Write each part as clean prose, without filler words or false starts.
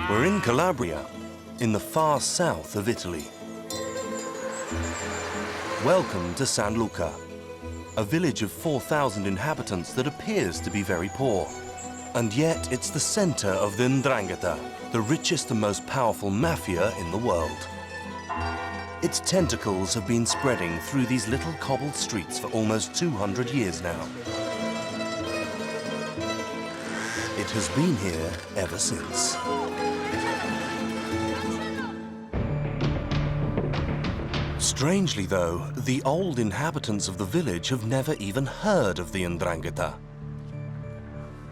We're in Calabria, in the far south of Italy. Welcome to San Luca, a village of 4,000 inhabitants that appears to be very poor. And yet it's the center of the Ndrangheta, the richest and most powerful mafia in the world. Its tentacles have been spreading through these little cobbled streets for almost 200 years now. It has been here ever since. Strangely, though, the old inhabitants of the village have never even heard of the Ndrangheta.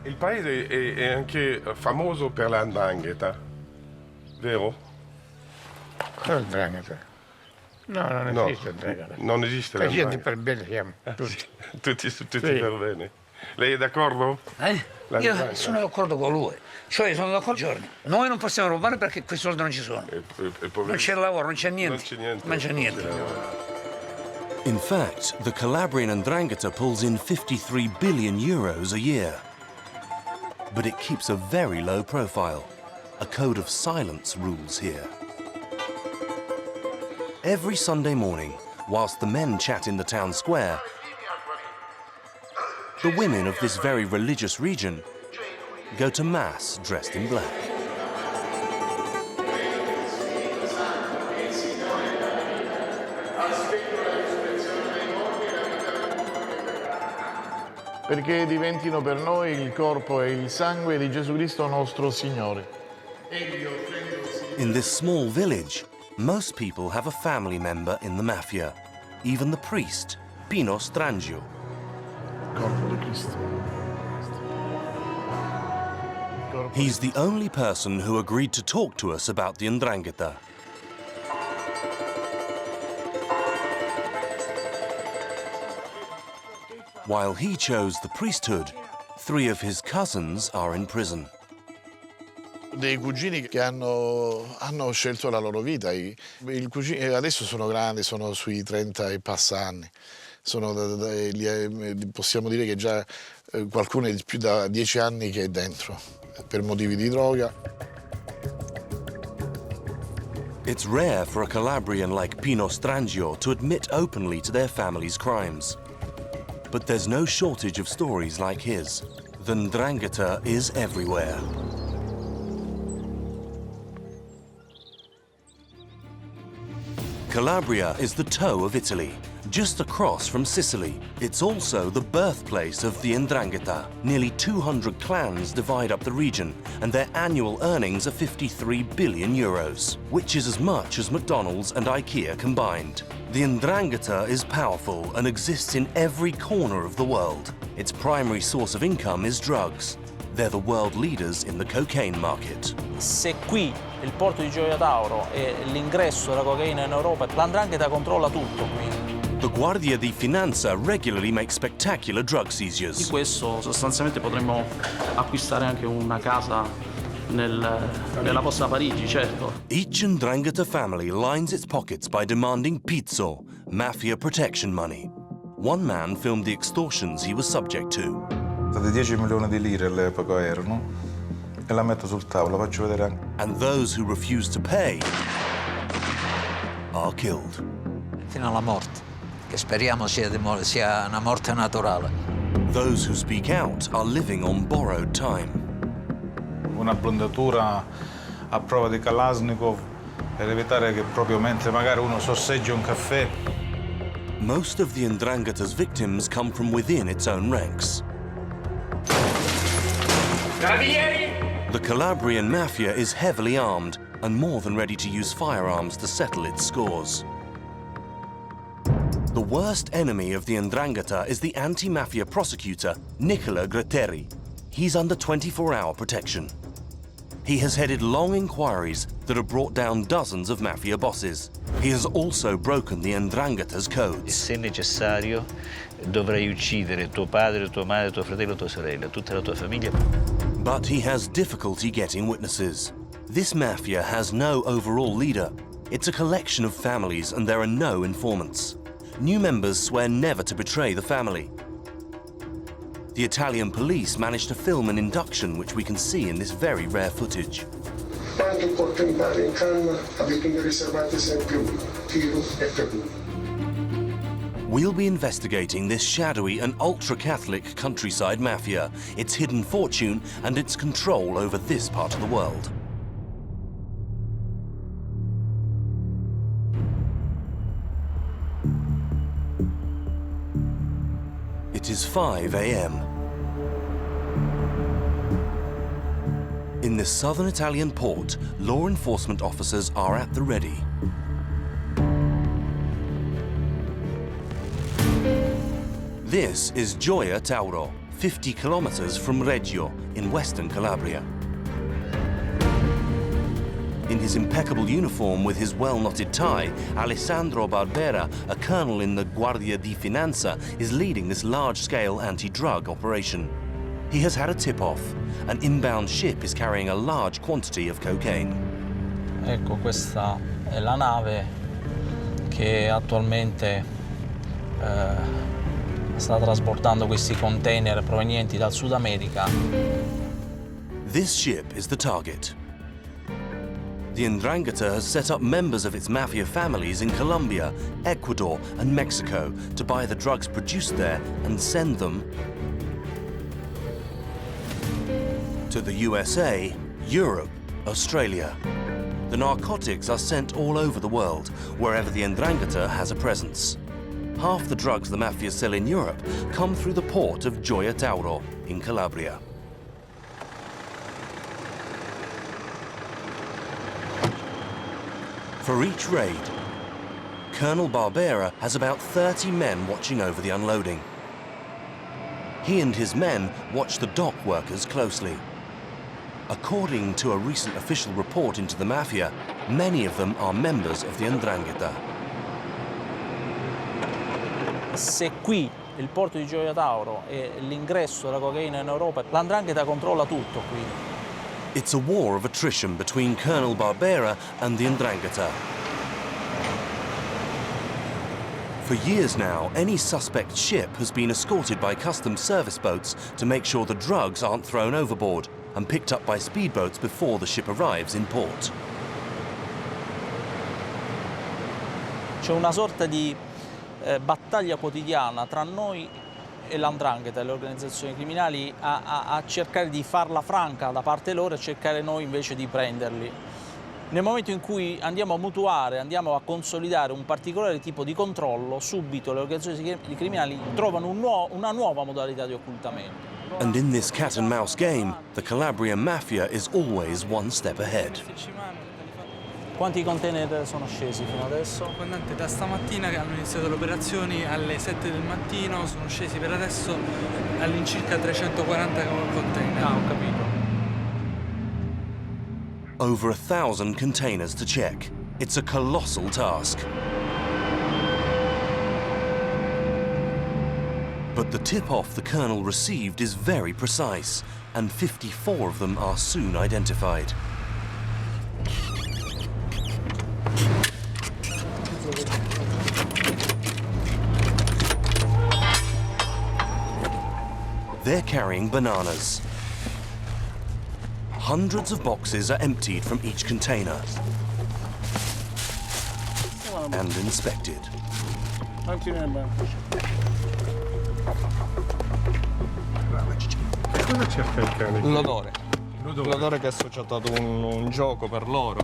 Il paese è anche famoso per la Ndrangheta, vero? Ndrangheta? No, non esiste Ndrangheta. Non esiste la Gente Ndrangheta. per bene siamo, tutti. Tutti per bene. Lei è d'accordo? Io sono d'accordo con lui. Cioè, sono d'accordo giorni. Noi non possiamo rubare perché quei soldi non ci sono. Non c'è lavoro, non c'è niente. Non c'è niente. In fact, the Calabrian Ndrangheta pulls in 53 billion euros a year. But it keeps a very low profile. A code of silence rules here. Every Sunday morning, whilst the men chat in the town square, the women of this very religious region go to mass dressed in black. Perché diventino per noi il corpo e il sangue di Gesù Cristo nostro Signore. In this small village, most people have a family member in the mafia, even the priest, Pino Strangio. Corpo di Cristo. He's the only person who agreed to talk to us about the Ndrangheta. While he chose the priesthood, 3 of his cousins are in prison. Dei cugini che hanno scelto la loro vita. Adesso sono grandi, sono sui 30 e passa anni. Possiamo dire che già qualcuno è più da 10 anni che è dentro, per motivi di droga. It's rare for a Calabrian like Pino Strangio to admit openly to their family's crimes. But there's no shortage of stories like his. The Ndrangheta is everywhere. Calabria is the toe of Italy, just across from Sicily. It's also the birthplace of the Ndrangheta. Nearly 200 clans divide up the region, and their annual earnings are 53 billion euros, which is as much as McDonald's and IKEA combined. The Ndrangheta is powerful and exists in every corner of the world. Its primary source of income is drugs. They're the world leaders in the cocaine market. Se qui il porto di Gioia Tauro è l'ingresso della cocaina in Europa, la 'Ndrangheta controlla tutto qui. The Guardia di Finanza regularly makes spectacular drug seizures. Di questo sostanzialmente potremmo acquistare anche una casa nella vostra Parigi, certo. Each Ndrangheta family lines its pockets by demanding pizzo, mafia protection money. One man filmed the extortions he was subject to. State 10 milioni di lire all'epoca erano, e la metto sul tavolo, faccio vedere anche. And those who refuse to pay are killed. Fino alla morte, che speriamo sia una morte naturale. Those who speak out are living on borrowed time. Una blondatura a prova di Kalashnikov per evitare che proprio mentre magari uno sorseggia un caffè. Most of the Ndrangheta's victims come from within its own ranks. The Calabrian mafia is heavily armed and more than ready to use firearms to settle its scores. The worst enemy of the Ndrangheta is the anti-mafia prosecutor, Nicola Gratteri. He's under 24-hour protection. He has headed long inquiries that have brought down dozens of mafia bosses. He has also broken the Ndrangheta's codes. Se necessario, dovrai uccidere tuo padre, tua madre, tuo fratello, tua sorella, tutta la tua famiglia. But he has difficulty getting witnesses. This mafia has no overall leader. It's a collection of families and there are no informants. New members swear never to betray the family. The Italian police managed to film an induction which we can see in this very rare footage. ma anche opportunità in canna abitudini riservate sempre uno, tiro e fermo. We'll be investigating this shadowy and ultra-Catholic countryside mafia, its hidden fortune and its control over this part of the world. It is 5 a.m. In this southern Italian port, law enforcement officers are at the ready. This is Gioia Tauro, 50 kilometers from Reggio, in western Calabria. In his impeccable uniform with his well-knotted tie, Alessandro Barbera, a colonel in the Guardia di Finanza, is leading this large-scale anti-drug operation. He has had a tip-off. An inbound ship is carrying a large quantity of cocaine. Ecco, questa è la nave che attualmente sta trasportando questi container provenienti dal Sud America. This ship is the target. The Ndrangheta has set up members of its mafia families in Colombia, Ecuador and Mexico to buy the drugs produced there and send them to the USA, Europe, Australia. The narcotics are sent all over the world, wherever the Ndrangheta has a presence. Half the drugs the mafia sell in Europe come through the port of Gioia Tauro in Calabria. For each raid, Colonel Barbera has about 30 men watching over the unloading. He and his men watch the dock workers closely. According to a recent official report into the mafia, many of them are members of the Ndrangheta. Se qui il porto di Gioia Tauro è l'ingresso della cocaina in Europa, la 'Ndrangheta controlla tutto qui. It's a war of attrition between Colonel Barbera and the Ndrangheta. For years now, any suspect ship has been escorted by customs service boats to make sure the drugs aren't thrown overboard and picked up by speedboats before the ship arrives in port. C'è una sorta di battaglia quotidiana tra noi e la 'Ndrangheta e le organizzazioni criminali a cercare di farla franca da parte loro e cercare noi invece di prenderli. Nel momento in cui andiamo a mutuare, andiamo a consolidare un particolare tipo di controllo, subito le organizzazioni criminali trovano una nuova modalità di occultamento. And in this cat and mouse game, the Calabrian mafia is always one step ahead. Quanti container sono scesi fino adesso? Da stamattina che hanno iniziato le operazioni alle 7 del mattino, sono scesi per adesso all'incirca 340 container. Ah, ho capito. Over 1,000 containers to check. It's a colossal task. But the tip-off the colonel received is very precise, and 54 of them are soon identified. They're carrying bananas. Hundreds of boxes are emptied from each container and inspected. Cosa cerca il cane? L'odore. L'odore che è associato ad un gioco per loro.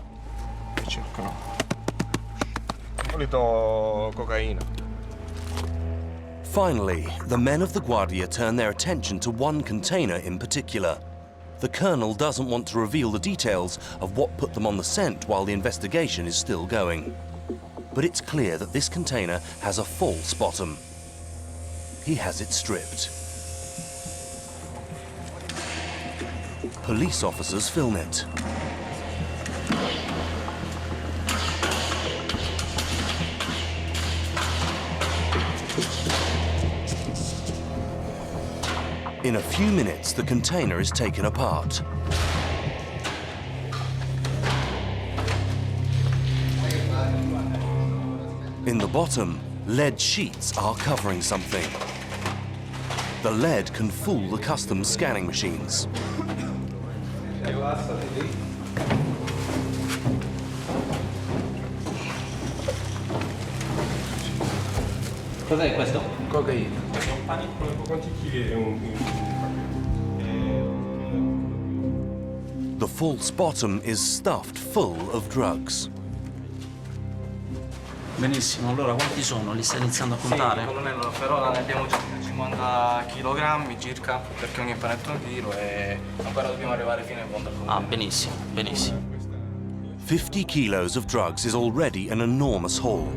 Cercano. Di solito cocaina. Finally, the men of the Guardia turn their attention to one container in particular. The colonel doesn't want to reveal the details of what put them on the scent while the investigation is still going. But it's clear that this container has a false bottom. He has it stripped. Police officers film it. In a few minutes, the container is taken apart. In the bottom, lead sheets are covering something. The lead can fool the customs scanning machines. Cos'è questo? Cocaina. Quanti chili è un The false bottom is stuffed full of drugs. Benissimo, allora quanti sono? Li stai iniziando a contare? Sì, colonnello, per ora ne abbiamo circa 50 kg circa, perché ogni panetto è 1 chilo e ancora dobbiamo arrivare fino in fondo al colonnello. Ah, benissimo, benissimo. 50 kilos of drugs is already an enormous haul.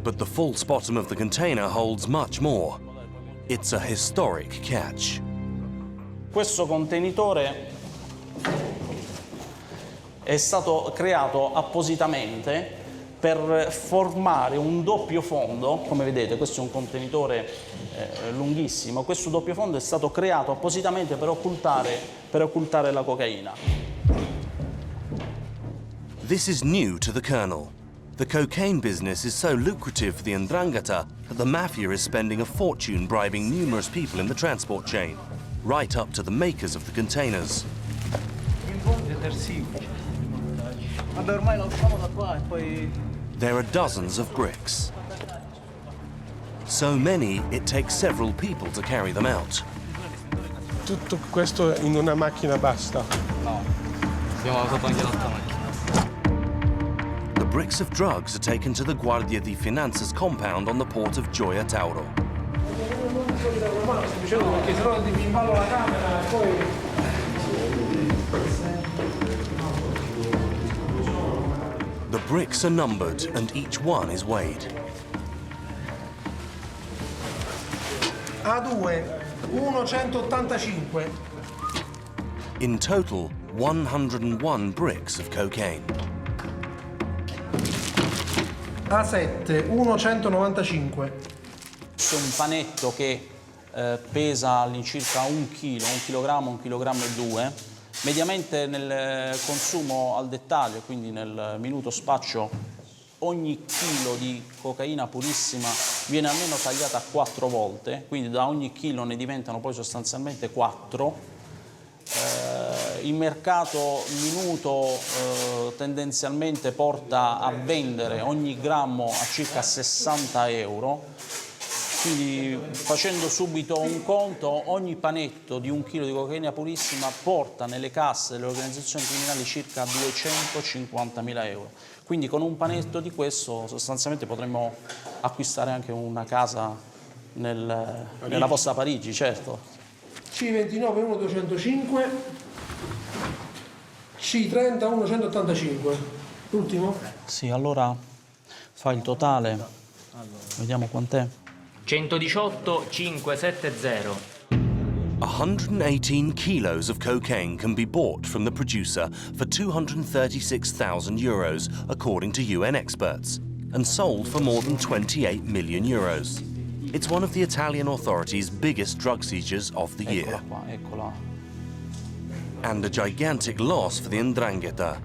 But the false bottom of the container holds much more. It's a historic catch. Questo contenitore è stato creato appositamente per formare un doppio fondo. Come vedete, questo è un contenitore lunghissimo. Questo doppio fondo è stato creato appositamente per occultare la cocaina. This is new to the colonel. The cocaine business is so lucrative for the Ndrangheta that the mafia is spending a fortune bribing numerous people in the transport chain, right up to the makers of the containers. Vabbè, ormai la usciamo da qua e poi... There are dozens of bricks. So many, it takes several people to carry them out. Tutto questo in una macchina basta? No, abbiamo usato anche l'altra macchina. The bricks of drugs are taken to the Guardia di Finanza's compound on the port of Gioia Tauro. The bricks are numbered and each one is weighed. A2, 185. In total, 101 bricks of cocaine. A7, 195. Questo è un panetto che pesa all'incirca 1 chilo, 1 chilogrammo, 1 chilogrammo e 2. Mediamente nel consumo al dettaglio, quindi nel minuto spaccio, ogni chilo di cocaina purissima viene almeno tagliata 4 volte, quindi da ogni chilo ne diventano poi sostanzialmente 4. Il mercato minuto tendenzialmente porta a vendere ogni grammo a circa 60 euro, quindi facendo subito un conto, ogni panetto di 1 chilo di cocaina purissima porta nelle casse delle organizzazioni criminali circa 250.000 euro. Quindi con un panetto di questo sostanzialmente potremmo acquistare anche una casa nella vostra Parigi, certo. C29, 1205. C30, 185. L'ultimo? Sì, allora fa il totale. Vediamo quant'è. 118 570. 118 kilos of cocaine can be bought from the producer for 236,000 euros, according to UN experts, and sold for more than 28 million euros. It's one of the Italian authorities' biggest drug seizures of the year. Eccola qua, eccola. And a gigantic loss for the Ndrangheta.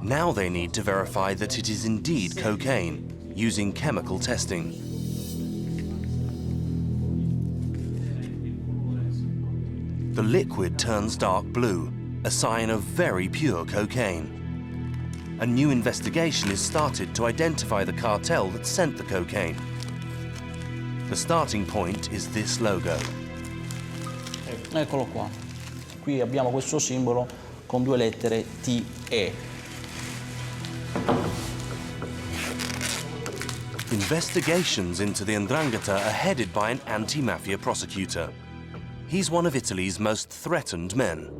Now they need to verify that it is indeed cocaine, using chemical testing. The liquid turns dark blue, a sign of very pure cocaine. A new investigation is started to identify the cartel that sent the cocaine. The starting point is this logo. Eccolo qua. Qui abbiamo questo simbolo con 2 lettere TE. Investigations into the Ndrangheta are headed by an anti-mafia prosecutor. He's one of Italy's most threatened men.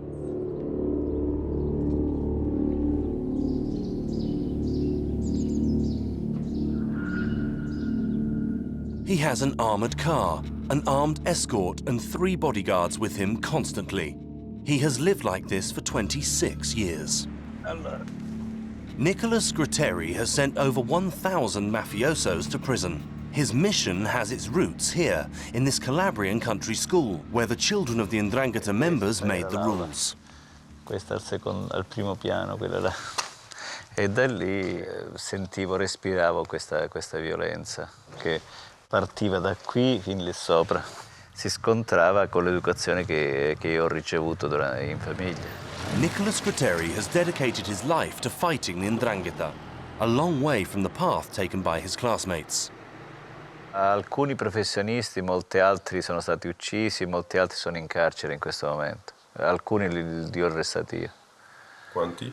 He has an armored car, an armed escort, and 3 bodyguards with him constantly. He has lived like this for 26 years. Nicola Scriteri has sent over 1,000 mafiosos to prison. His mission has its roots here, in this Calabrian country school, where the children of the Ndrangheta members made the rules. Questa al primo piano, quella là. E da lì sentivo, respiravo questa violenza che partiva da qui fin lì sopra. Si scontrava con l'educazione che io ho ricevuto in famiglia. Nicola Scriteri has dedicated his life to fighting the Ndrangheta. a long way from the path taken by his classmates. Alcuni professionisti, molti altri sono stati uccisi, molti altri sono in carcere in questo momento. Alcuni li ho arrestati io. Quanti?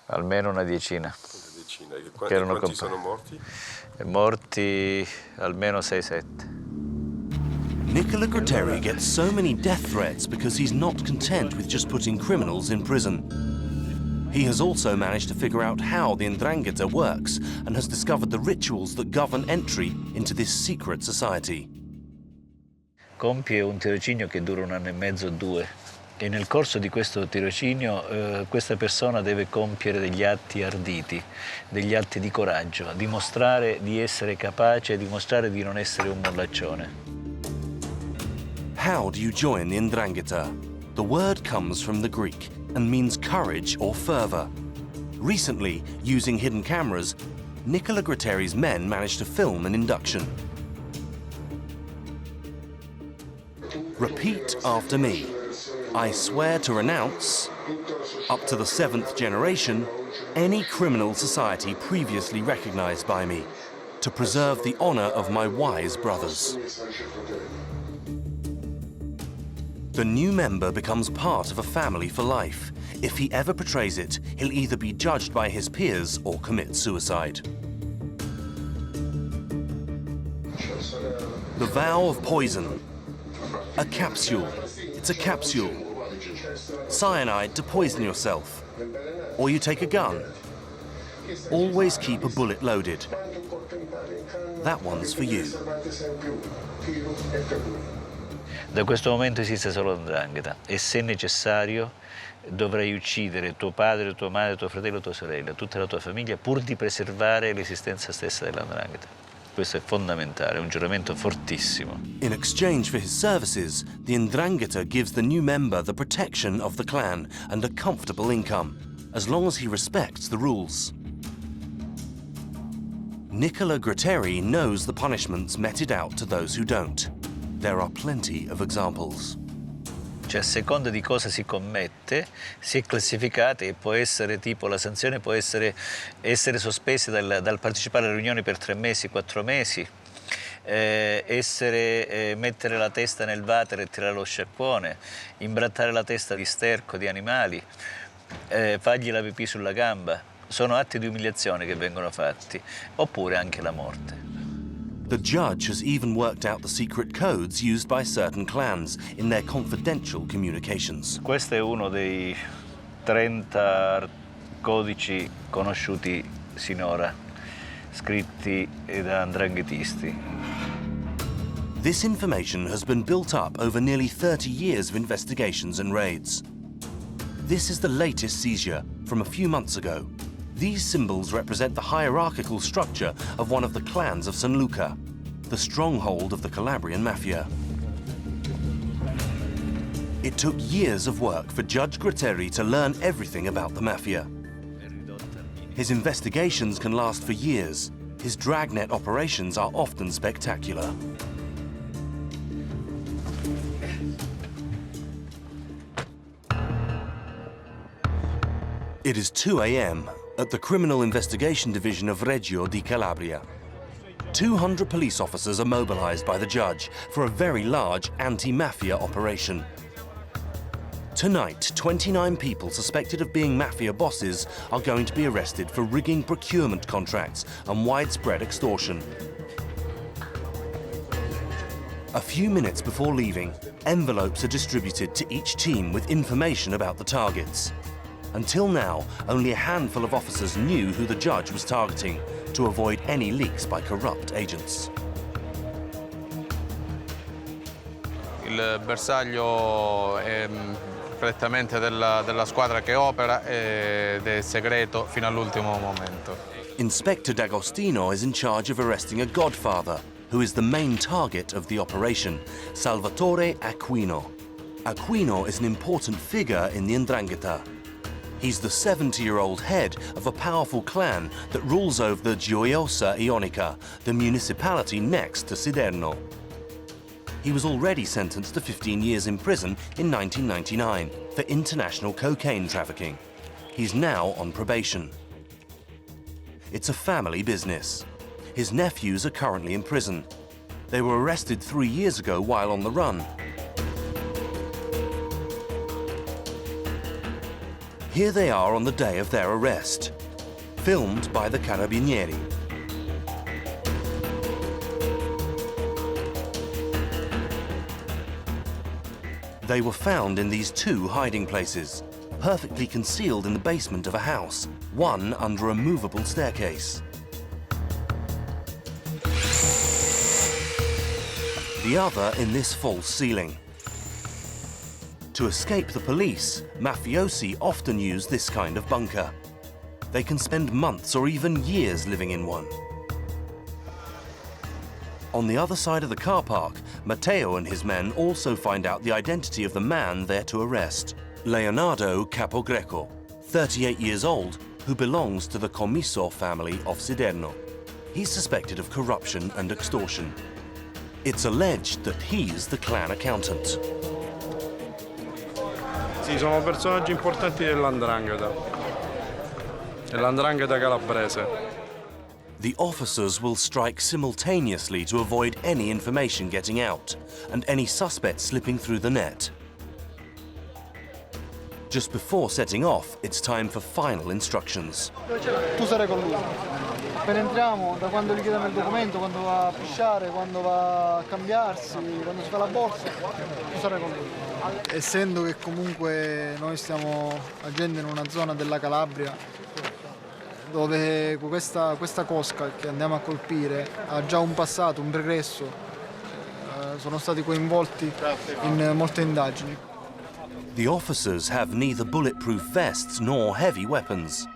Almeno una decina. Una decina. E quanti sono morti? Morti almeno 6-7. Nicola Gratteri gets so many death threats because he's not content with just putting criminals in prison. He has also managed to figure out how the Ndrangheta works and has discovered the rituals that govern entry into this secret society. Compie un tirocinio che dura 1 anno e mezzo o 2 e nel corso di questo tirocinio questa persona deve compiere degli atti arditi, degli atti di coraggio, dimostrare di essere capace, dimostrare di non essere un mollaccione. How do you join the Ndrangheta? The word comes from the Greek and means courage or fervour. Recently, using hidden cameras, Nicola Gratteri's men managed to film an induction. Repeat after me. I swear to renounce, up to the 7th generation, any criminal society previously recognised by me, to preserve the honour of my wise brothers. The new member becomes part of a family for life. If he ever betrays it, he'll either be judged by his peers or commit suicide. The vow of poison. A capsule. It's a capsule. Cyanide to poison yourself. Or you take a gun. Always keep a bullet loaded. That one's for you. Da questo momento esiste solo l'Ndrangheta e se necessario dovrai uccidere tuo padre, tua madre, tuo fratello, tua sorella, tutta la tua famiglia pur di preservare l'esistenza stessa dell'Ndrangheta. Questo è fondamentale, è un giuramento fortissimo. In exchange for his services, the Ndrangheta gives the new member the protection of the clan and a comfortable income, as long as he respects the rules. Nicola Gratteri knows the punishments meted out to those who don't. There are plenty of examples. Cioè, a seconda di cosa si commette, si è classificati e può essere tipo, la sanzione può essere sospesi dal partecipare alle riunioni per 3 mesi, 4 mesi, mettere la testa nel water e tirare lo sciacquone, imbrattare la testa di sterco di animali, fargli la pipì sulla gamba. Sono atti di umiliazione che vengono fatti, oppure anche la morte. The judge has even worked out the secret codes used by certain clans in their confidential communications. Questo è uno dei 30 codici conosciuti sinora, scritti da ndranghetisti. This information has been built up over nearly 30 years of investigations and raids. This is the latest seizure from a few months ago. These symbols represent the hierarchical structure of one of the clans of San Luca, the stronghold of the Calabrian mafia. It took years of work for Judge Gratteri to learn everything about the mafia. His investigations can last for years. His dragnet operations are often spectacular. It is 2 a.m. at the Criminal Investigation Division of Reggio di Calabria. 200 police officers are mobilized by the judge for a very large anti-mafia operation. Tonight, 29 people suspected of being mafia bosses are going to be arrested for rigging procurement contracts and widespread extortion. A few minutes before leaving, envelopes are distributed to each team with information about the targets. Until now, only a handful of officers knew who the judge was targeting to avoid any leaks by corrupt agents. Il bersaglio è prettamente della squadra che opera ed è segreto fino all'ultimo momento. Inspector D'Agostino is in charge of arresting a Godfather, who is the main target of the operation, Salvatore Aquino. Aquino is an important figure in the Ndrangheta. He's the 70-year-old head of a powerful clan that rules over the Gioiosa Ionica, the municipality next to Siderno. He was already sentenced to 15 years in prison in 1999 for international cocaine trafficking. He's now on probation. it's a family business. His nephews are currently in prison. They were arrested 3 years ago while on the run. Here they are on the day of their arrest, filmed by the Carabinieri. They were found in these two hiding places, perfectly concealed in the basement of a house, one under a movable staircase. The other in this false ceiling. To escape the police, mafiosi often use this kind of bunker. They can spend months or even years living in one. On the other side of the car park, Matteo and his men also find out the identity of the man they're to arrest, Leonardo Capogreco, 38 years old, who belongs to the Commisso family of Siderno. He's suspected of corruption and extortion. It's alleged that he's the clan accountant. Sì, sono personaggi importanti dell''Ndrangheta. Dell''Ndrangheta calabrese. The officers will strike simultaneously to avoid any information getting out and any suspect slipping through the net. Just before setting off, it's time for final instructions. Tu sarai con lui. Appena entriamo, da quando gli chiediamo il documento, quando va a pisciare, quando va a cambiarsi, quando si fa la borsa, tu sarai con lui. Essendo che comunque noi stiamo agendo in una zona della Calabria, dove questa cosca che andiamo a colpire ha già un passato, un pregresso, sono stati coinvolti in molte indagini. The officers have neither bulletproof vests nor heavy weapons.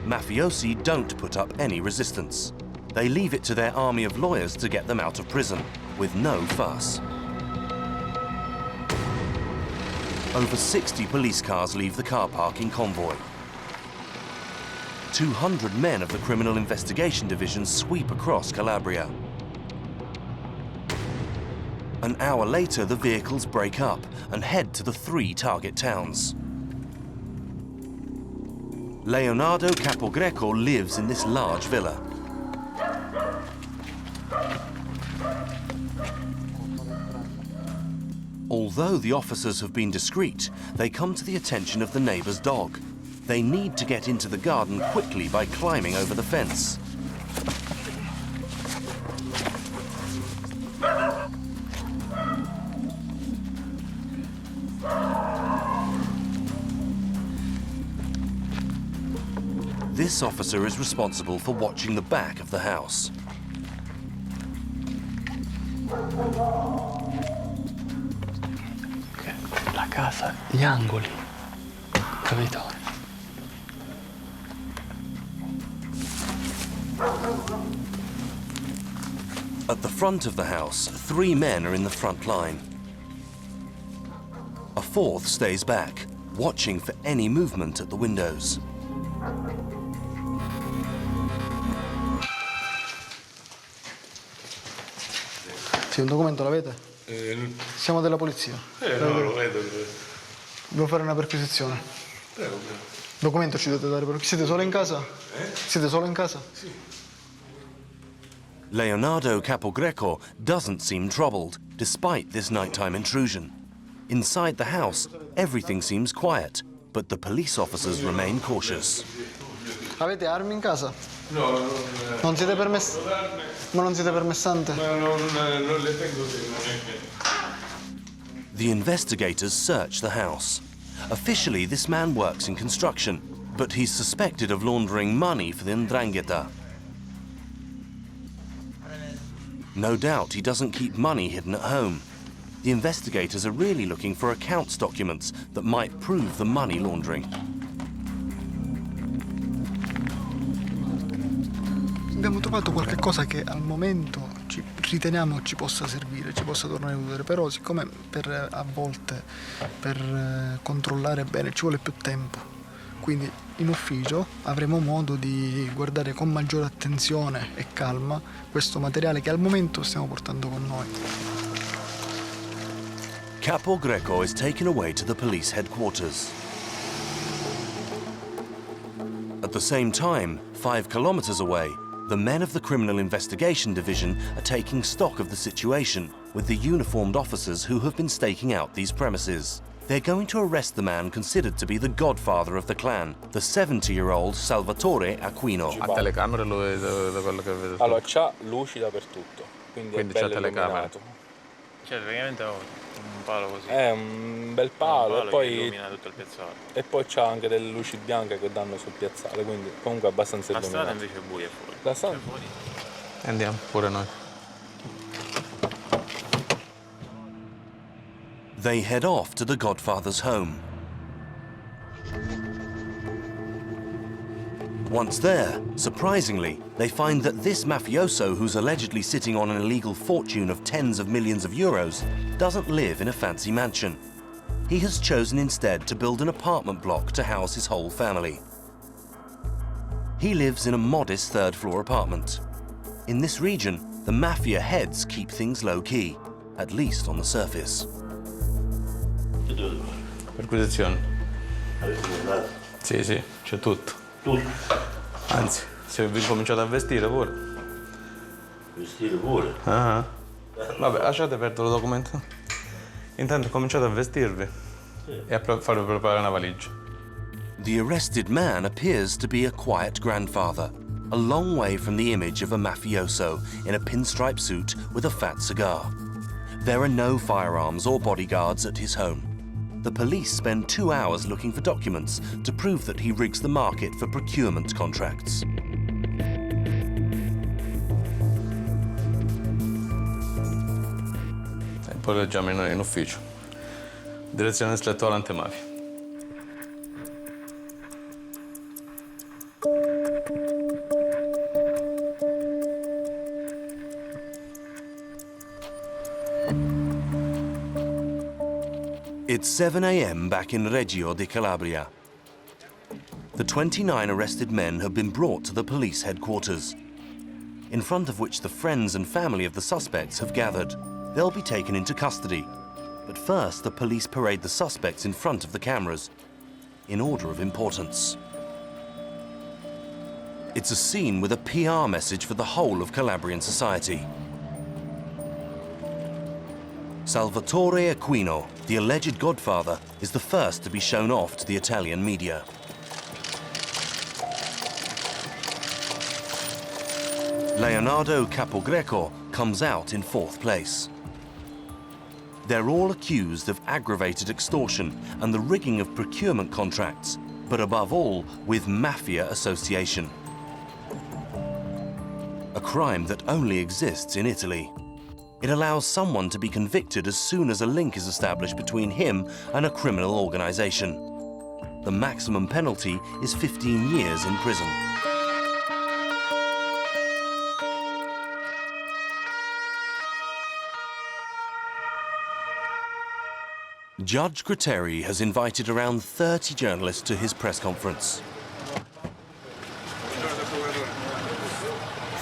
Mafiosi don't put up any resistance. They leave it to their army of lawyers to get them out of prison, with no fuss. Over 60 police cars leave the car park in convoy. 200 men of the Criminal Investigation Division sweep across Calabria. An hour later, the vehicles break up and head to the 3 target towns. Leonardo Capogreco lives in this large villa. Although the officers have been discreet, they come to the attention of the neighbor's dog. They need to get into the garden quickly by climbing over the fence. This officer is responsible for watching the back of the house. La casa, gli angoli, capito? At the front of the house, 3 men are in the front line. A 4th stays back, watching for any movement at the windows. Sì, un documento l'avete? Siamo della polizia. No, lo vedo. Devo fare una perquisizione. Prego. Documento ci dovete dare, però. Siete solo in casa? Siete solo in casa? Sì. Leonardo Capogreco doesn't seem troubled, despite this nighttime intrusion. Inside the house, everything seems quiet, but the police officers remain cautious. Avete armi in casa? No, non siete permessi? Ma non siete permessante? Ma non le tengo che The investigators search the house. Officially, this man works in construction, but he's suspected of laundering money for the Ndrangheta. No doubt he doesn't keep money hidden at home. The investigators are really looking for accounts documents that might prove the money laundering. Abbiamo trovato qualche cosa che al momento riteniamo ci possa servire, ci possa tornare utile, però siccome a volte per controllare bene ci vuole più tempo, quindi in ufficio avremo modo di guardare con maggiore attenzione e calma questo materiale che al momento stiamo portando con noi. Capogreco is taken away to the police headquarters. At the same time, 5 kilometers away, the men of the Criminal Investigation Division are taking stock of the situation with the uniformed officers who have been staking out these premises. They're going to arrest the man considered to be the godfather of the clan, the 70-year-old Salvatore Aquino. A telecamere lui, da quello che vedo. Allora, c'ha luci dappertutto, quindi è c'ha bello telecamere. illuminato. Cioè, praticamente un palo così. È un bel palo, che e poi illumina tutto il piazzale. E poi c'ha anche delle luci bianche che danno sul piazzale, quindi comunque è abbastanza La illuminato. strada invece è buia fuori. La strada? Andiamo pure noi. They head off to the godfather's home. Once there, surprisingly, they find that this mafioso, who's allegedly sitting on an illegal fortune of tens of millions of euros, doesn't live in a fancy mansion. He has chosen instead to build an apartment block to house his whole family. He lives in a modest third-floor apartment. In this region, the mafia heads keep things low-key, at least on the surface. Perquisizione. Sì, c'è tutto. Anzi, se vi cominciate a vestire pure. Vestire pure? Ah. Vabbè, lasciate perdere il documento. Intanto cominciate a vestirvi e a farvi preparare una valigia. The arrested man appears to be a quiet grandfather, a long way from the image of a mafioso in a pinstripe suit with a fat cigar. There are no firearms or bodyguards at his home. The police spend 2 hours looking for documents to prove that he rigs the market for procurement contracts. E poi leggiamo in ufficio. Direzione distrettuale antimafia. It's 7 a.m. back in Reggio di Calabria. The 29 arrested men have been brought to the police headquarters, in front of which the friends and family of the suspects have gathered. They'll be taken into custody, but first the police parade the suspects in front of the cameras, in order of importance. It's a scene with a PR message for the whole of Calabrian society. Salvatore Aquino, the alleged godfather, is the first to be shown off to the Italian media. Leonardo Capogreco comes out in 4th place. They're all accused of aggravated extortion and the rigging of procurement contracts, but above all, with mafia association. A crime that only exists in Italy. It allows someone to be convicted as soon as a link is established between him and a criminal organization. The maximum penalty is 15 years in prison. Judge Gratteri has invited around 30 journalists to his press conference.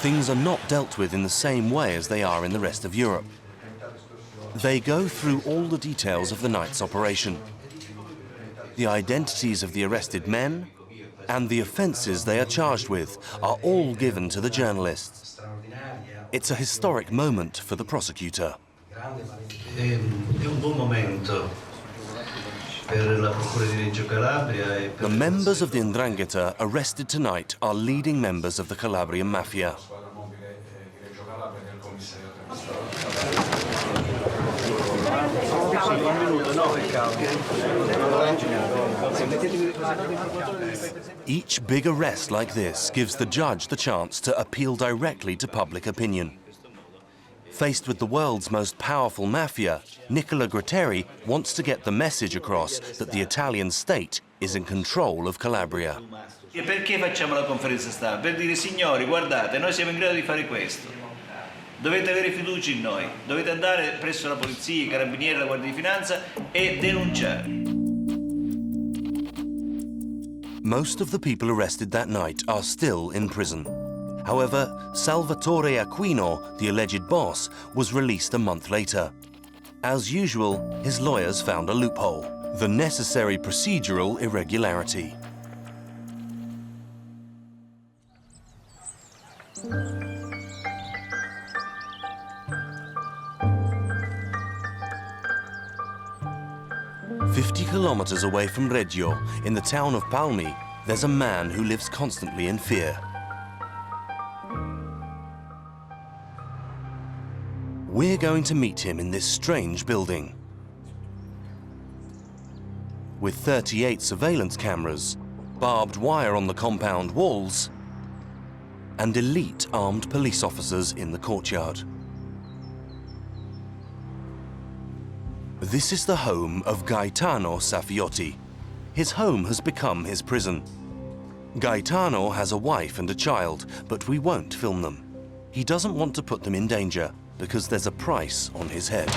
Things are not dealt with in the same way as they are in the rest of Europe. They go through all the details of the night's operation, the identities of the arrested men, and the offences they are charged with are all given to the journalists. It's a historic moment for the prosecutor. È un buon momento per la Procura di Reggio Calabria e per The members of the Ndrangheta arrested tonight are leading members of the Calabrian mafia. Each big arrest like this gives the judge the chance to appeal directly to public opinion. Faced with the world's most powerful mafia, Nicola Gratteri wants to get the message across that the Italian state is in control of Calabria. E perché facciamo la conferenza stampa? Per dire, signori, guardate, noi siamo in grado di fare questo. Dovete avere fiducia in noi, dovete andare presso la polizia, i carabinieri, la Guardia di Finanza e denunciare. Most of the people arrested that night are still in prison. However, Salvatore Aquino, the alleged boss, was released a month later. As usual, his lawyers found a loophole, the necessary procedural irregularity. 50 kilometers away from Reggio, in the town of Palmi, there's a man who lives constantly in fear. We're going to meet him in this strange building. With 38 surveillance cameras, barbed wire on the compound walls, and elite armed police officers in the courtyard. This is the home of Gaetano Safiotti. His home has become his prison. Gaetano has a wife and a child, but we won't film them. He doesn't want to put them in danger because there's a price on his head.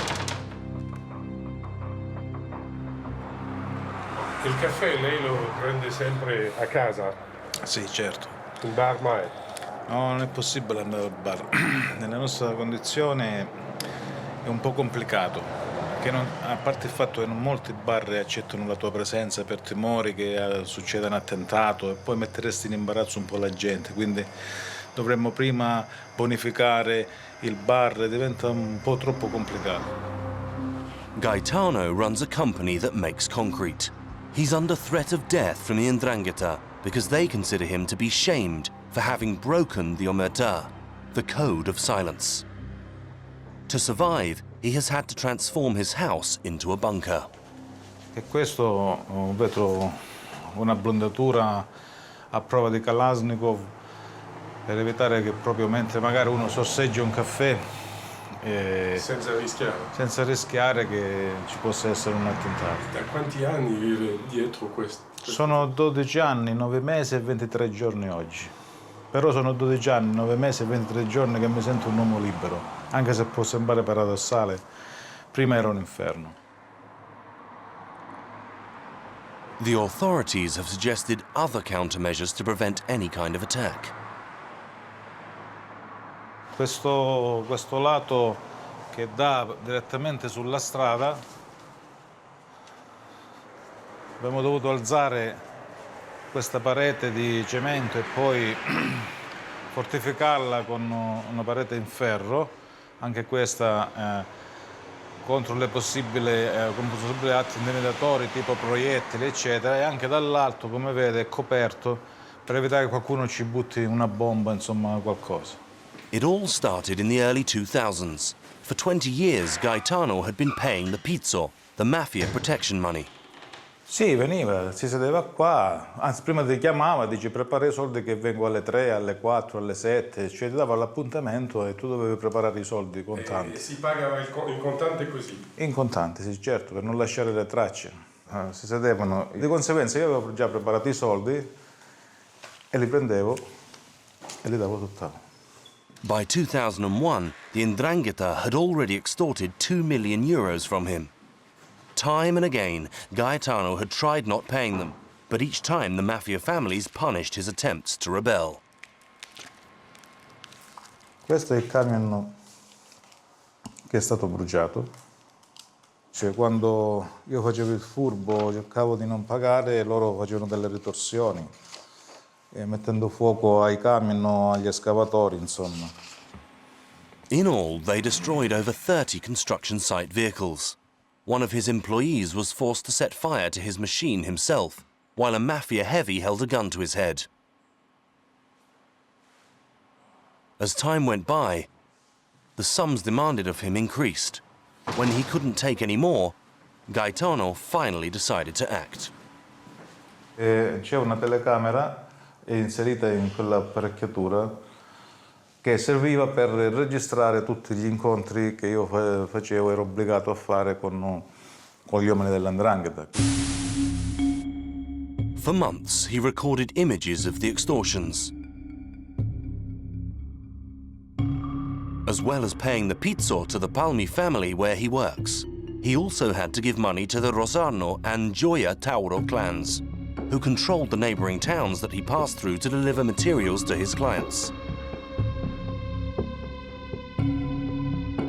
Il caffè lei lo prende sempre a casa? Sì, certo. In bar mai? No, non è possibile andare al bar. Nella nostra condizione è un po' complicato, perché a parte il fatto che non molti bar accettano la tua presenza per timori che succeda un attentato e poi metteresti in imbarazzo un po' la gente, quindi dovremmo prima bonificare il bar, diventa un po' troppo complicato. Gaetano runs a company that makes concrete. He's under threat of death from the Ndrangheta because they consider him to be shamed for having broken the omertà, the code of silence. To survive, he has had to transform his house into a bunker. E questo vetro, una blondatura a prova di Kalashnikov per evitare che proprio mentre magari uno sorseggia un caffè senza rischiare che ci possa essere un attentato. Da quanti anni vive dietro questo? Sono 12 anni, 9 mesi e 23 giorni oggi. Però sono 12 anni, 9 mesi e 23 giorni che mi sento un uomo libero. Anche se può sembrare paradossale, prima era un inferno. The authorities have suggested other countermeasures to prevent any kind of attack. Questo lato che dà direttamente sulla strada, abbiamo dovuto alzare questa parete di cemento e poi fortificarla con una parete in ferro, anche questa contro le possibili atti intimidatori tipo proiettili eccetera, e anche dall'alto, come vede, è coperto per evitare che qualcuno ci butti una bomba, insomma qualcosa. It all started in the early 2000s. For 20 years, Gaetano had been paying the pizzo, the mafia protection money. Sì, veniva, si sedeva qua, anzi prima ti chiamava, dice prepara i soldi che vengo alle 3, alle 4, alle 7, cioè ti dava l'appuntamento e tu dovevi preparare i soldi contanti. E si pagava in contante così? In contanti, sì, certo, per non lasciare le tracce. Si sedevano, di conseguenza io avevo già preparato i soldi e li prendevo e li davo tutt'altro. By 2001, the Ndrangheta had already extorted 2 million euros from him. Time and again, Gaetano had tried not paying them, but each time the mafia families punished his attempts to rebel. Questo è il camion che è stato bruciato. Cioè, quando io facevo il furbo, cercavo di non pagare, loro facevano delle ritorsioni, mettendo fuoco ai camion o agli escavatori, insomma. In all, they destroyed over 30 construction site vehicles. One of his employees was forced to set fire to his machine himself, while a mafia heavy held a gun to his head. As time went by, the sums demanded of him increased. When he couldn't take any more, Gaetano finally decided to act. C'è una telecamera inserita in quella apparecchiatura che serviva per registrare tutti gli incontri che io facevo, ero obbligato a fare con gli uomini dell''Ndrangheta. For months, he recorded images of the extortions. As well as paying the pizzo to the Palmi family where he works, he also had to give money to the Rosarno and Gioia Tauro clans, who controlled the neighboring towns that he passed through to deliver materials to his clients.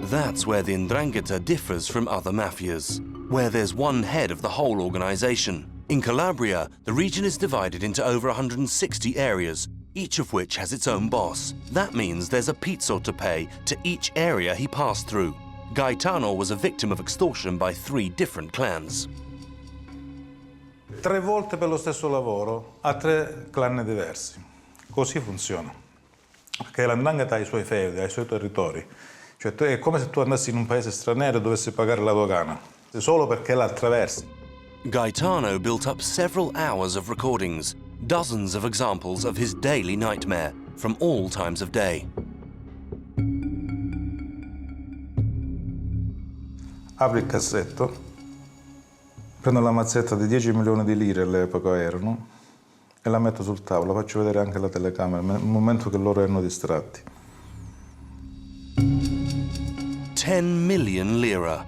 That's where the Ndrangheta differs from other mafias, where there's one head of the whole organization. In Calabria, the region is divided into over 160 areas, each of which has its own boss. That means there's a pizzo to pay to each area he passed through. Gaetano was a victim of extortion by 3 different clans. 3 volte per lo stesso lavoro a 3 clan diversi. Così funziona. Perché l''Ndrangheta ha i suoi feudi, ha i suoi territori. Cioè è come se tu andassi in un paese straniero e dovessi pagare la dogana, solo perché la attraversi. Gaetano built up several hours of recordings, dozens of examples of his daily nightmare from all times of day. Apro il cassetto, prendo la mazzetta di 10 milioni di lire, all'epoca erano, e la metto sul tavolo, faccio vedere anche la telecamera, nel momento che loro erano distratti. 10 million lira,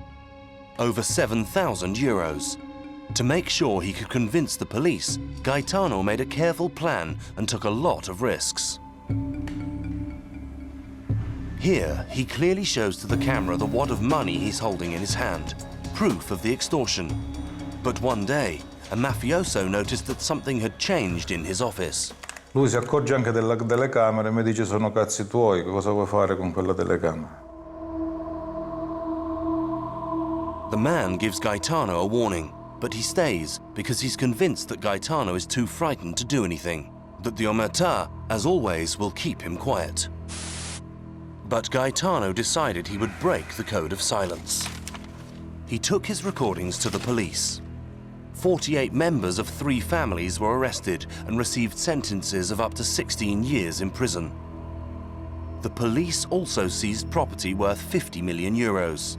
over 7,000 euros. To make sure he could convince the police, Gaetano made a careful plan and took a lot of risks. Here, he clearly shows to the camera the wad of money he's holding in his hand, proof of the extortion. But one day, a mafioso noticed that something had changed in his office. Lui si accorge anche della telecamera e mi dice: sono cazzi tuoi, cosa vuoi fare con quella telecamera? The man gives Gaetano a warning, but he stays because he's convinced that Gaetano is too frightened to do anything, that the omertà, as always, will keep him quiet. But Gaetano decided he would break the code of silence. He took his recordings to the police. 48 members of 3 families were arrested and received sentences of up to 16 years in prison. The police also seized property worth 50 million euros.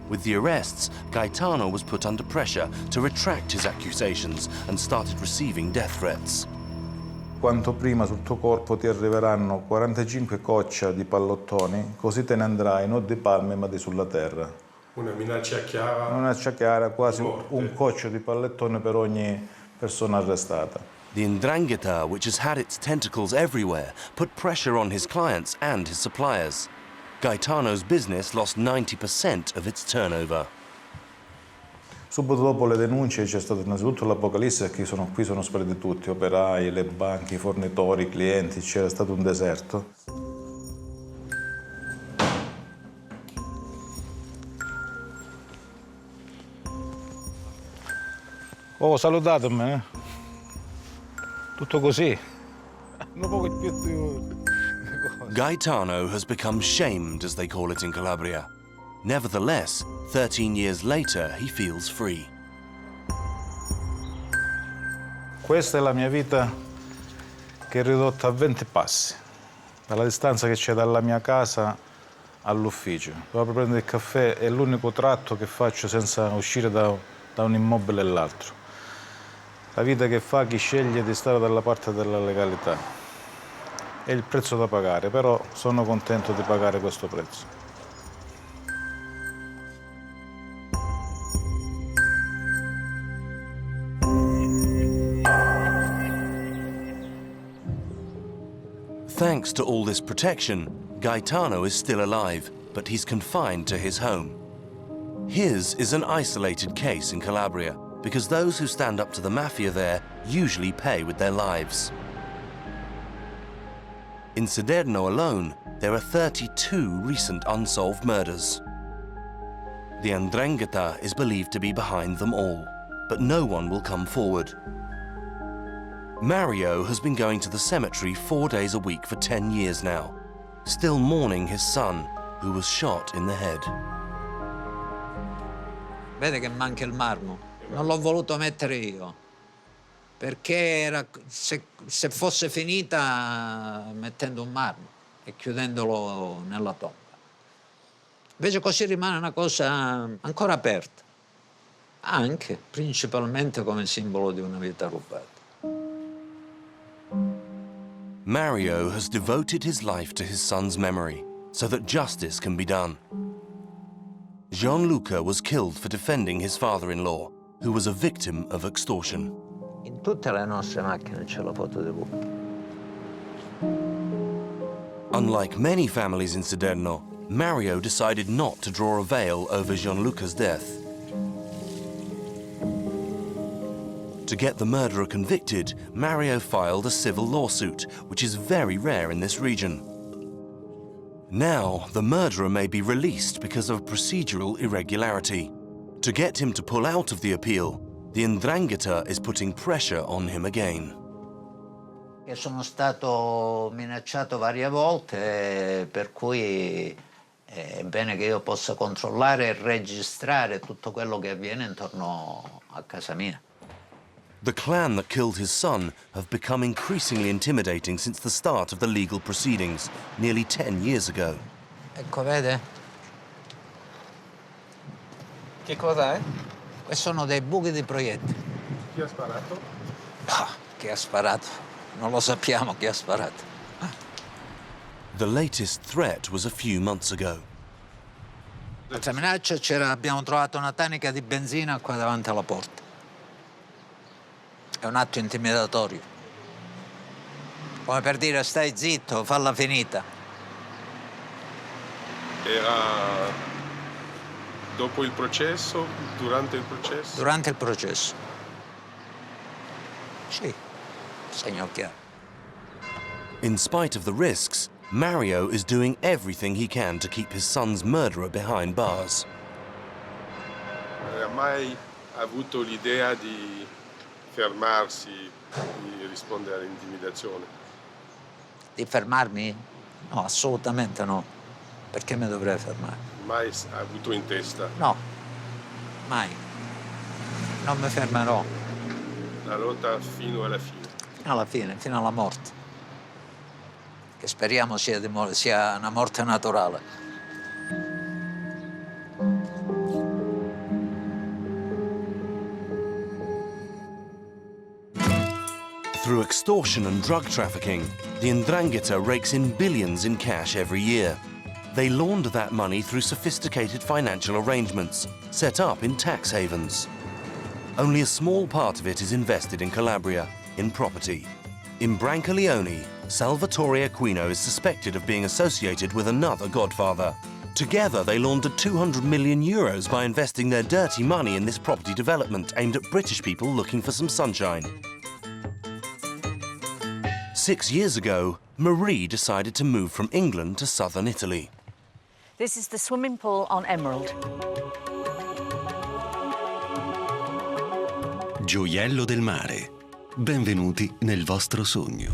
With the arrests, Gaetano was put under pressure to retract his accusations and started receiving death threats. Quanto prima sul tuo corpo ti arriveranno 45 coccia di pallottoni, così te ne andrai non di palme ma di sulla terra. Una minaccia chiara. Una minaccia chiara, quasi un coccio di pallettone per ogni persona arrestata. The Ndrangheta, which has had its tentacles everywhere, put pressure on his clients and his suppliers. Gaetano's business lost 90% of its turnover. Subito dopo le denunce c'è stato innanzitutto l'apocalisse, perché qui sono spariti tutti, operai, le banche, i fornitori, i clienti, c'era stato un deserto. Oh, salutatemi, tutto così. Non poco più di... Gaetano has become shamed, as they call it in Calabria. Nevertheless, 13 years later, he feels free. Questa è la mia vita che è ridotta a 20 passi, dalla distanza che c'è dalla mia casa all'ufficio. Dove prendere il caffè è l'unico tratto che faccio senza uscire da un immobile e l'altro. La vita che fa chi sceglie di stare dalla parte della legalità. È il prezzo da pagare, però sono contento di pagare questo prezzo. Thanks to all this protection, Gaetano is still alive, but he's confined to his home. His is an isolated case in Calabria, because those who stand up to the mafia there usually pay with their lives. In Salerno alone, there are 32 recent unsolved murders. The 'Ndrangheta is believed to be behind them all, but no one will come forward. Mario has been going to the cemetery 4 days a week for 10 years now, still mourning his son, who was shot in the head. Vede che manca il marmo. Non l'ho voluto mettere io. Perché era, se fosse finita mettendo un marmo e chiudendolo nella tomba. Invece così rimane una cosa ancora aperta, anche, principalmente come simbolo di una vita rubata. Mario has devoted his life to his son's memory so that justice can be done. Gianluca was killed for defending his father-in-law, who was a victim of extortion. In tutte le nostre macchine c'è la foto di lui. Unlike many families in Salerno, Mario decided not to draw a veil over Gianluca's death. To get the murderer convicted, Mario filed a civil lawsuit, which is very rare in this region. Now, the murderer may be released because of procedural irregularity. To get him to pull out of the appeal, the Ndrangheta is putting pressure on him again. Sono stato minacciato varie volte, per cui è bene che io possa controllare e registrare tutto quello che avviene intorno a casa mia. The clan that killed his son have become increasingly intimidating since the start of the legal proceedings, nearly 10 years ago. Ecco, vede? Che cosa è? Questi sono dei buchi di proiettili. Chi ha sparato? Chi ha sparato? Non lo sappiamo chi ha sparato. The latest threat was a few months ago. Altra minaccia, abbiamo trovato una tanica di benzina qua davanti alla porta. È un atto intimidatorio. Come per dire, stai zitto, falla finita. Era dopo il processo? Durante il processo? Durante il processo. Sì, segno chiaro. In spite of the risks, Mario is doing everything he can to keep his son's murderer behind bars. Ha mai avuto l'idea di fermarsi, di rispondere all'intimidazione? Di fermarmi? No, assolutamente no. Perché mi dovrei fermare? Mai ha avuto in testa? No, mai. Non mi fermerò. La lotta fino alla fine? Alla fine, fino alla morte. Che speriamo sia una morte naturale. Through extortion and drug trafficking, the Ndrangheta rakes in billions in cash every year. They launder that money through sophisticated financial arrangements set up in tax havens. Only a small part of it is invested in Calabria, in property. In Brancaleone, Salvatore Aquino is suspected of being associated with another Godfather. Together, they laundered €200 million by investing their dirty money in this property development aimed at British people looking for some sunshine. 6 years ago, Marie decided to move from England to southern Italy. This is the swimming pool on Emerald. Gioiello del mare. Benvenuti nel vostro sogno.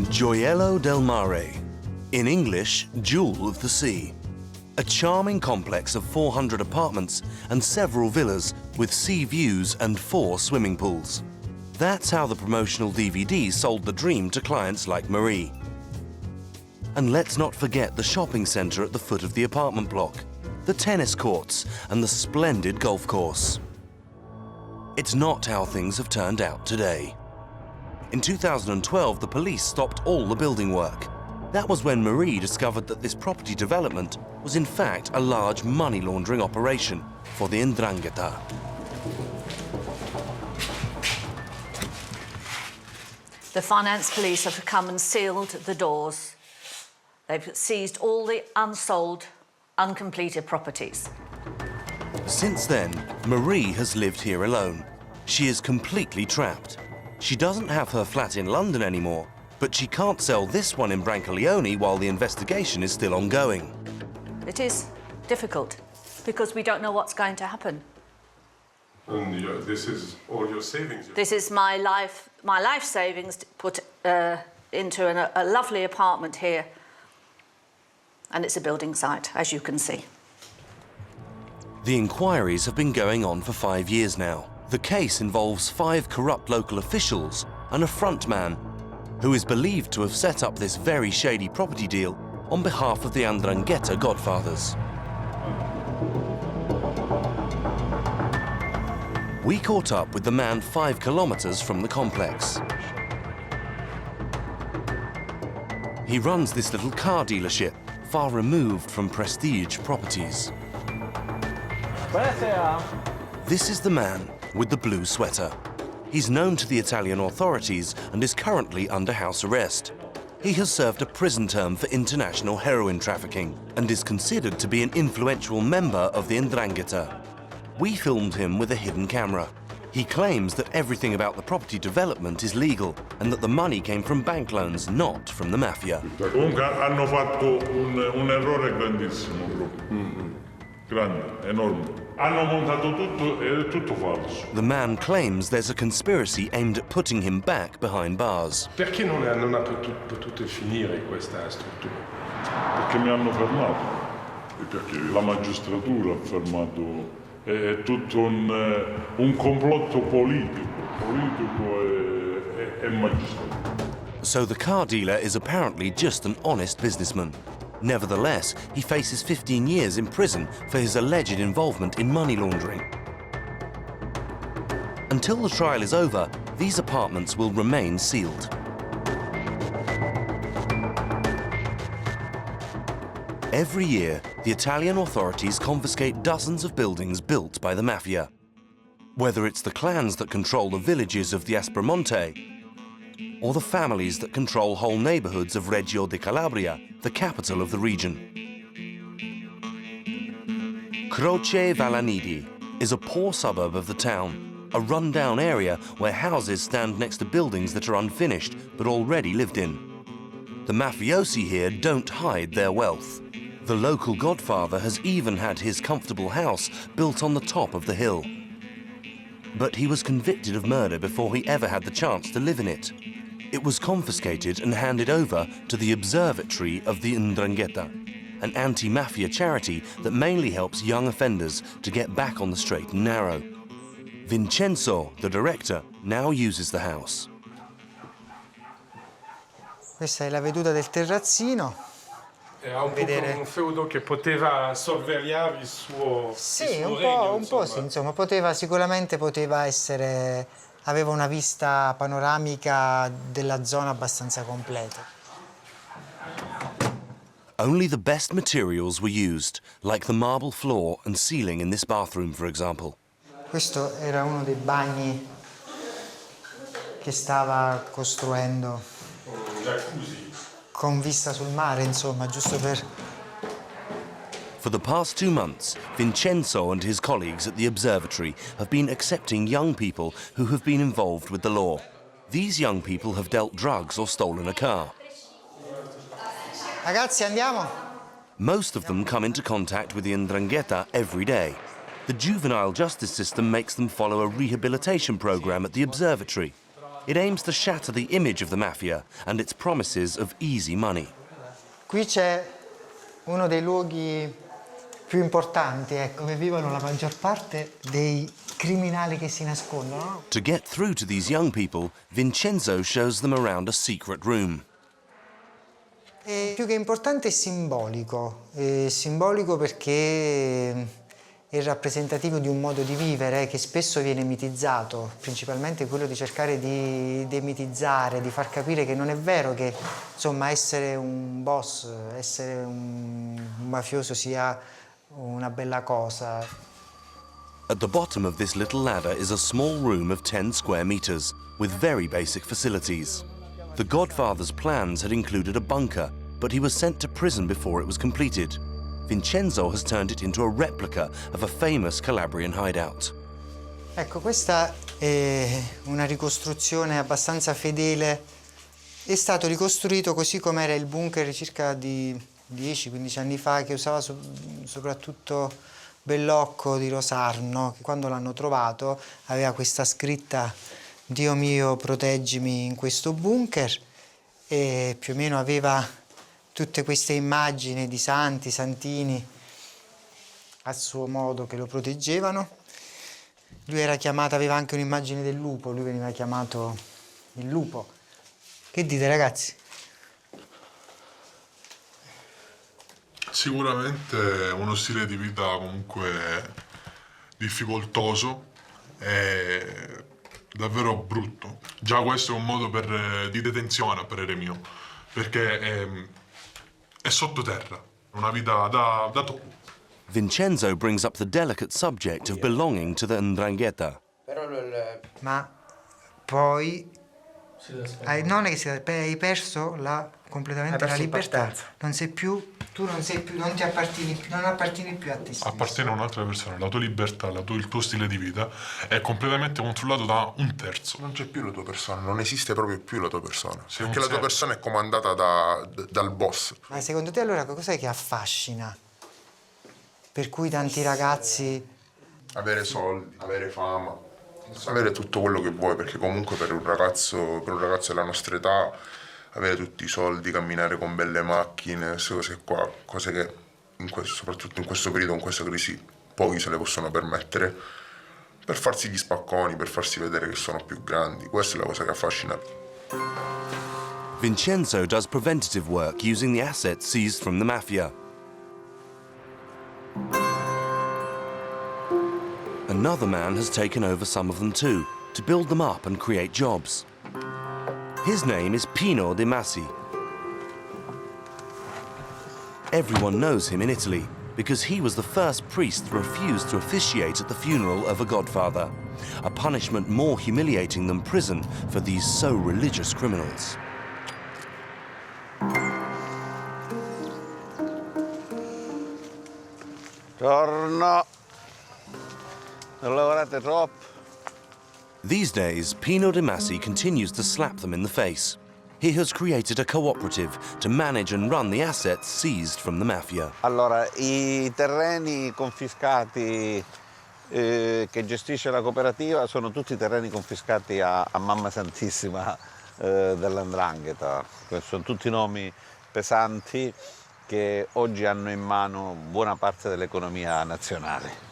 Gioiello del Mare. In English, Jewel of the Sea. A charming complex of 400 apartments and several villas with sea views and 4 swimming pools. That's how the promotional DVD sold the dream to clients like Marie. And let's not forget the shopping centre at the foot of the apartment block, the tennis courts and the splendid golf course. It's not how things have turned out today. In 2012, the police stopped all the building work. That was when Marie discovered that this property development was in fact a large money laundering operation for the Ndrangheta. The finance police have come and sealed the doors. They've seized all the unsold, uncompleted properties. Since then, Marie has lived here alone. She is completely trapped. She doesn't have her flat in London anymore, but she can't sell this one in Brancaleone while the investigation is still ongoing. It is difficult because we don't know what's going to happen. And this is all your savings? This is my life savings put into a lovely apartment here. And it's a building site, as you can see. The inquiries have been going on for 5 years now. The case involves 5 corrupt local officials and a frontman who is believed to have set up this very shady property deal on behalf of the Ndrangheta Godfathers. We caught up with the man 5 kilometers from the complex. He runs this little car dealership, far removed from prestige properties. This is the man with the blue sweater. He's known to the Italian authorities and is currently under house arrest. He has served a prison term for international heroin trafficking and is considered to be an influential member of the Ndrangheta. We filmed him with a hidden camera. He claims that everything about the property development is legal and that the money came from bank loans, not from the mafia. Comunque hanno fatto un errore grandissimo, grande, enorme. Hanno montato tutto ed è tutto falso. The man claims there's a conspiracy aimed at putting him back behind bars. Perché non ha potuto finire questa struttura? Perché mi hanno fermato. E perché la magistratura ha fermato. È tutto un complotto politico e magistratura. So the car dealer is apparently just an honest businessman. Nevertheless, he faces 15 years in prison for his alleged involvement in money laundering. Until the trial is over, these apartments will remain sealed. Every year, the Italian authorities confiscate dozens of buildings built by the mafia. Whether it's the clans that control the villages of the Aspromonte, or the families that control whole neighborhoods of Reggio di Calabria, the capital of the region. Croce Vallanidi is a poor suburb of the town, a run-down area where houses stand next to buildings that are unfinished but already lived in. The mafiosi here don't hide their wealth. The local Godfather has even had his comfortable house built on the top of the hill. But he was convicted of murder before he ever had the chance to live in it. It was confiscated and handed over to the Observatory of the Ndrangheta, an anti-mafia charity that mainly helps young offenders to get back on the straight and narrow. Vincenzo, the director, now uses the house. Questa è la veduta del terrazzino. Era un po' come un feudo che poteva sorvegliare il suo regno, un po' sì, insomma, sicuramente poteva essere, aveva una vista panoramica della zona abbastanza completa. Only the best materials were used, like the marble floor and ceiling in this bathroom, for example. Questo era uno dei bagni che stava costruendo. Jacuzzi. Con vista sul mare, insomma, giusto per... For the past 2 months, Vincenzo and his colleagues at the observatory have been accepting young people who have been involved with the law. These young people have dealt drugs or stolen a car. Ragazzi, andiamo! Most of them come into contact with the Ndrangheta every day. The juvenile justice system makes them follow a rehabilitation program at the observatory. It aims to shatter the image of the mafia and its promises of easy money. Qui c'è uno dei luoghi più importanti, dove vivono la maggior parte dei criminali che si nascondono. To get through to these young people, Vincenzo shows them around a secret room. E più che importante è simbolico. È simbolico perché è rappresentativo di un modo di vivere che spesso viene mitizzato, principalmente quello di cercare di demitizzare, di far capire che non è vero che insomma essere un boss, essere un mafioso sia una bella cosa. At the bottom of this little ladder is a small room of 10 square meters with very basic facilities. The Godfather's plans had included a bunker, but he was sent to prison before it was completed. Vincenzo has turned it into a replica of a famous Calabrian hideout. Ecco, questa è una ricostruzione abbastanza fedele. È stato ricostruito così come era il bunker circa di 10-15 anni fa, che usava soprattutto Bellocco di Rosarno, che quando l'hanno trovato aveva questa scritta "Dio mio, proteggimi in questo bunker", e più o meno aveva tutte queste immagini di santi, santini, a suo modo, che lo proteggevano. Lui era chiamato, aveva anche un'immagine del lupo, lui veniva chiamato il lupo. Che dite, ragazzi? Sicuramente uno stile di vita comunque difficoltoso e davvero brutto. Già questo è un modo di detenzione, a parere mio, perché è sottoterra, una vita da topo. Vincenzo brings up the delicate subject of belonging to the Ndrangheta. Ma poi non è che hai perso completamente la libertà. Non sei più, non appartieni più a te stesso. Appartiene a un'altra persona, la tua libertà, il tuo stile di vita è completamente controllato da un terzo. Non c'è più la tua persona, non esiste proprio più la tua persona. Sei perché la tua persona è comandata dal boss. Ma secondo te allora cos'è che affascina? Per cui tanti ragazzi Avere soldi, avere fama, avere tutto quello che vuoi, perché comunque per un ragazzo della nostra età, avere tutti i soldi, camminare con belle macchine, queste cose qua, cose che soprattutto in questo periodo, in questa crisi, pochi se le possono permettere, per farsi gli spacconi, per farsi vedere che sono più grandi. Questa è la cosa che affascina. Vincenzo does preventative work using the assets seized from the mafia. Another man has taken over some of them too, to build them up and create jobs. His name is Pino De Masi. Everyone knows him in Italy, because he was the first priest to refuse to officiate at the funeral of a godfather, a punishment more humiliating than prison for these so religious criminals. Torno. Non lavorate troppo. These days, Pino De Masi continues to slap them in the face. He has created a cooperative to manage and run the assets seized from the mafia. Allora, i terreni confiscati che gestisce la cooperativa sono tutti terreni confiscati a Mamma Santissima dell''Ndrangheta. Sono tutti nomi pesanti che oggi hanno in mano buona parte dell'economia nazionale.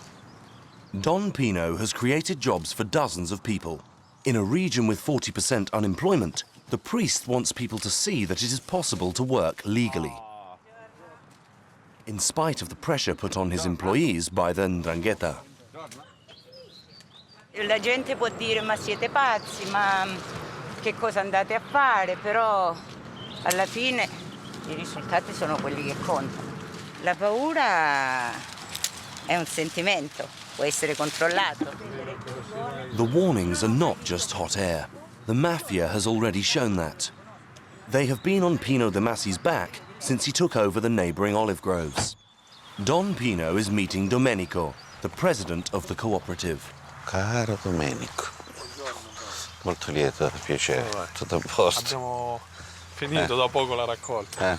Don Pino has created jobs for dozens of people. In a region with 40% unemployment, the priest wants people to see that it is possible to work legally. In spite of the pressure put on his employees by the Ndrangheta. La gente può dire ma siete pazzi, ma che cosa andate a fare, però alla fine i risultati sono quelli che contano. La paura è un sentimento, può essere controllato. The warnings are not just hot air. The mafia has already shown that. They have been on Pino De Masi's back since he took over the neighbouring olive groves. Don Pino is meeting Domenico, the president of the cooperative. Caro Domenico, molto lieto, piacere, tutto a posto. Abbiamo finito da poco la raccolta.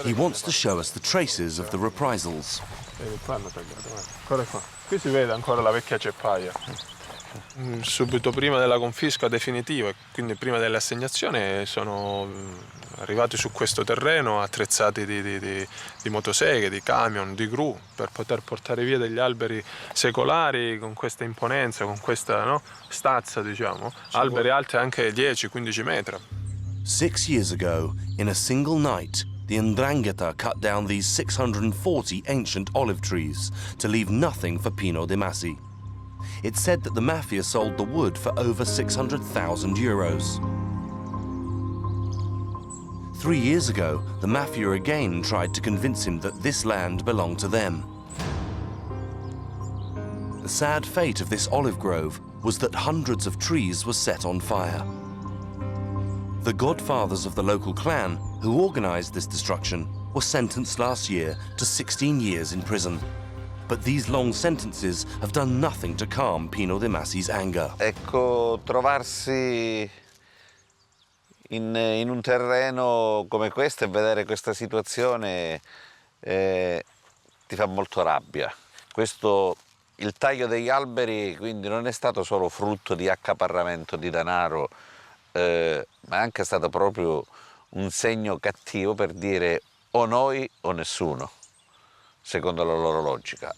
He wants to show us the traces of the reprisals. Vedi, qua hanno tagliato, ancora qua. Qui si vede ancora la vecchia ceppaia. Subito prima della confisca definitiva, quindi prima dell'assegnazione, sono arrivati su questo terreno attrezzati di motoseghe, di camion, di gru, per poter portare via degli alberi secolari con questa imponenza, con questa stazza, diciamo, alberi alti anche 10-15 metri. 6 years ago, in a single night, the Ndrangheta cut down these 640 ancient olive trees to leave nothing for Pino De Masi. It's said that the mafia sold the wood for over 600,000 euros. 3 years ago, the mafia again tried to convince him that this land belonged to them. The sad fate of this olive grove was that hundreds of trees were set on fire. The godfathers of the local clan who organized this destruction were sentenced last year to 16 years in prison. But these long sentences have done nothing to calm Pino De Masi's anger. Ecco, trovarsi in un terreno come questo e vedere questa situazione ti fa molto rabbia. Il taglio degli alberi quindi non è stato solo frutto di accaparramento di denaro, ma è anche stato proprio un segno cattivo per dire o noi o nessuno, secondo la loro logica.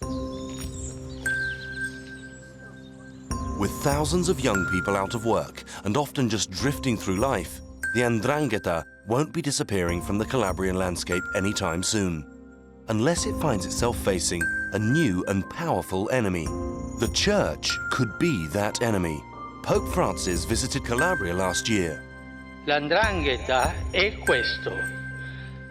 With thousands of young people out of work and often just drifting through life, the Ndrangheta won't be disappearing from the Calabrian landscape anytime soon, unless it finds itself facing a new and powerful enemy. The Church could be that enemy. Pope Francis visited Calabria last year. La 'Ndrangheta è questo: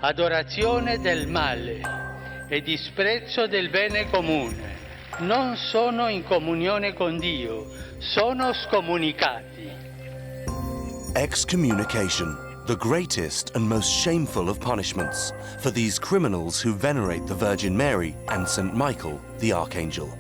adorazione del male e disprezzo del bene comune. Non sono in comunione con Dio, sono scomunicati. Excommunication, the greatest and most shameful of punishments for these criminals who venerate the Virgin Mary and St. Michael, the Archangel.